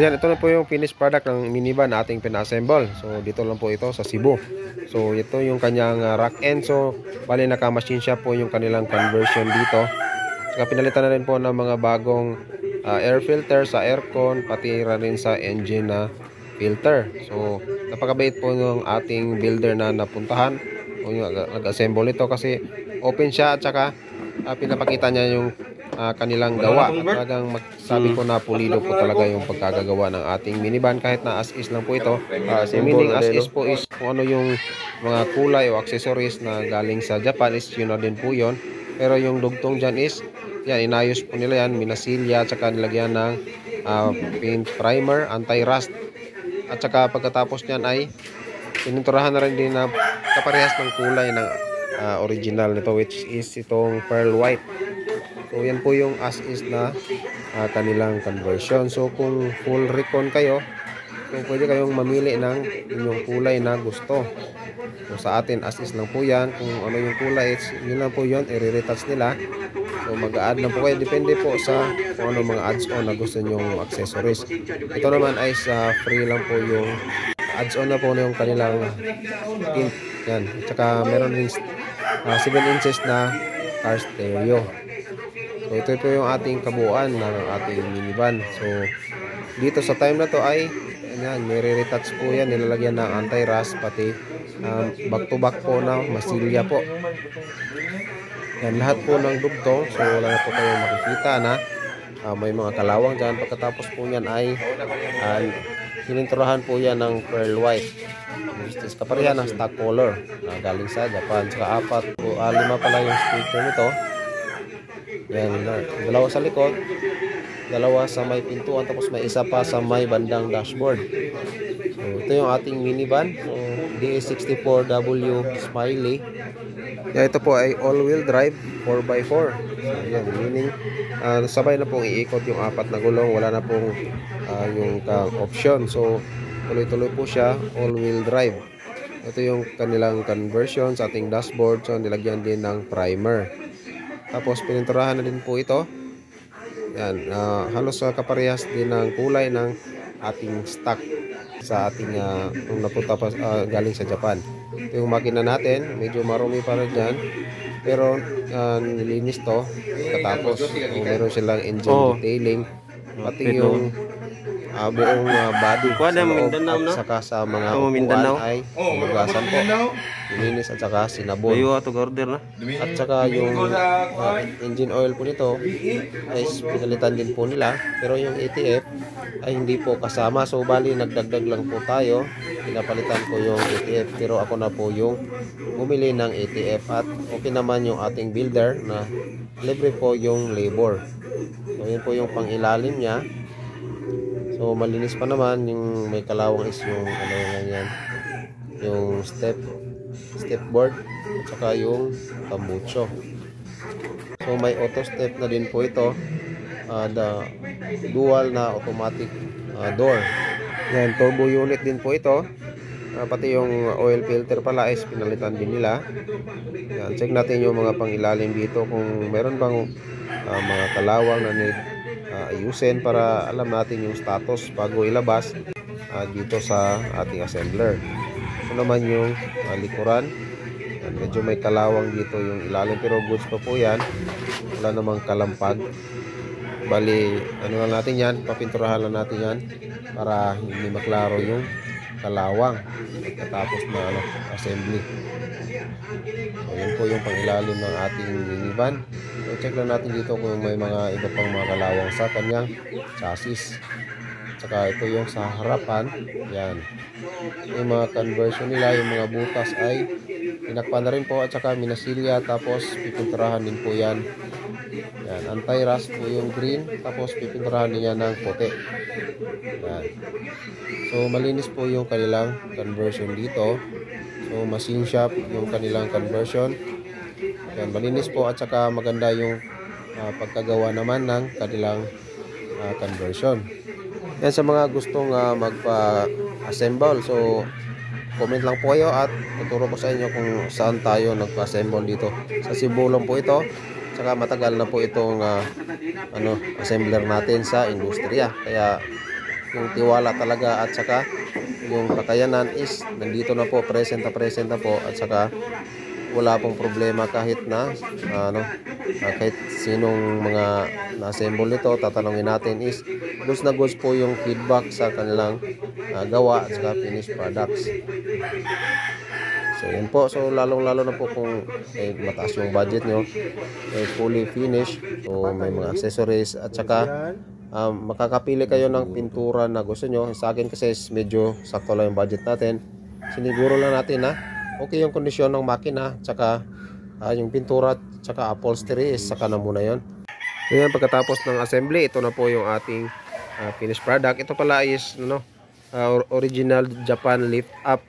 So yan, ito na po yung finished product ng minivan na ating pina-assemble. So dito lang po ito sa Cebu. So ito yung kanyang rack end. So bali naka-machine shop po yung kanilang conversion dito. Saka pinalitan na rin po ng mga bagong air filter sa aircon, pati rin sa engine na filter. So napakabait po ng ating builder na napuntahan o yung nag-assemble ito kasi open siya at saka pinapakita niya yung kanilang gawa. Talagang magsabi ko na pulido po talaga yung pagkagagawa ng ating minivan kahit na as is lang po ito. Meaning as is po is kung ano yung mga kulay o accessories na galing sa Japan is yun na din po yun. Pero yung dugtong dyan is yan, inayos po nila yan, minasilya at saka nilagyan ng paint primer, anti-rust. At saka pagkatapos nyan ay pininturahan na rin din na kaparehas ng kulay ng original nito, which is itong pearl white. So yan po yung as is na kanilang conversion. So kung full recon kayo, so pwede kayong mamili ng inyong kulay na gusto. So sa atin as is lang po yan. Kung ano yung kulay, yun lang po yun, i-retouch nila. So mag-a-add lang po kayo, depende po sa kung ano mga adds-on na gusto nyong accessories. Ito naman ay sa free lang po yung adds-on na po na yung kanilang tint. Yan. At saka meron rin 7 inches na car stereo. So ito po yung ating kabuuan ng ating minivan. So dito sa time na to ay yan, may re-retouch po yan, nilalagyan ng anti-rust pati back to back po na masilya po. Yan, lahat po ng dugtong. So wala na po kayong makikita na may mga kalawang dyan. Pagkatapos po yan ay hininturahan po yan ng pearl white. Kaparehan ng stock color galing sa Japan. Saka 5 pala yung speaker nito. Yan, dalawa sa likod, dalawa sa may pintuan, tapos may isa pa sa may bandang dashboard. So ito yung ating minivan. So DA64W Smiley. Yeah, ito po ay all-wheel drive 4x4. So yan, meaning sabay na pong iikot yung 4 na gulong, wala na pong yung option. So tuloy-tuloy po siya, all-wheel drive. Ito yung kanilang conversion sa ating dashboard. So nilagyan din ng primer. Tapos pininturahan na din po ito. Yan, halos kaparehas din ng kulay ng ating stock sa ating nung napunta pa galing sa Japan. Ito yung makina natin, medyo marumi pa rin dyan, pero nilinis to katapos. Meron silang engine detailing, pati yung buong body sa loob at saka sa mga upuan ay umugasan po, nilinis at saka sinabon. At saka yung engine oil po nito ay pinalitan din po nila, pero yung ATF ay hindi po kasama. So bali nagdagdag lang po tayo, pinapalitan ko yung ATF, pero ako na po yung bumili ng ATF at okay naman yung ating builder na libre po yung labor. So yun po yung pangilalim niya. So malinis pa naman, yung may kalawang is yung ano yan, yung step board at saka yung tambucho. So may auto step na din po ito, the dual na automatic door. Yan, turbo unit din po ito. Pati yung oil filter pala is pinalitan din nila. Yan, check natin yung mga pangilalim dito kung meron bang mga kalawang na need ayusin para alam natin yung status bago ilabas dito sa ating assembler. Ito naman yung likuran. Yan, medyo may kalawang dito yung ilalim, pero goods pa po yan, wala namang kalampag. Bali ano lang natin yan, papinturahan lang natin yan para hindi maklaro yung kalawang pagkatapos na assembly. So yun po yung pangilalim ng ating minivan. So check lang natin dito kung may mga iba pang mga kalawang sa kanyang chassis. Saka ito yung sa harapan. Yan, yung mga conversion nila, yung mga butas ay tinakpan na rin po at saka minasilya, tapos pipinturahan din po yan. Yan, anti-rust po yung green, tapos pipinturahan din yan ng puti. Yan. So malinis po yung kanilang conversion dito. So machine shop yung kanilang conversion. Yan, malinis po at saka maganda yung pagkagawa naman ng kanilang conversion. Yan, sa mga gustong magpa-assemble, so comment lang po kayo at tuturo ko sa inyo kung saan tayo nagpa-assemble dito. Sa Cebu lang po ito. Saka matagal na po itong assembler natin sa industriya. Kaya yung tiwala talaga at saka yung kakayanan is nandito na po, present na po, at saka wala pong problema kahit na kahit sinong mga na-assemble nito, tatanungin natin is goods na goods po yung feedback sa kanilang gawa at saka finished products. So yun po, so lalong lalo na po kung mataas yung budget nyo, fully finished, so may mga accessories at saka makakapili kayo ng pintura na gusto nyo. Sa akin kasi medyo sakto lang yung budget natin, siniguro lang natin na okay yung kondisyon ng makina at saka yung pintura at saka upholstery is saka na muna yun. So yan, pagkatapos ng assembly, ito na po yung ating finished product. Ito pala is original Japan lift up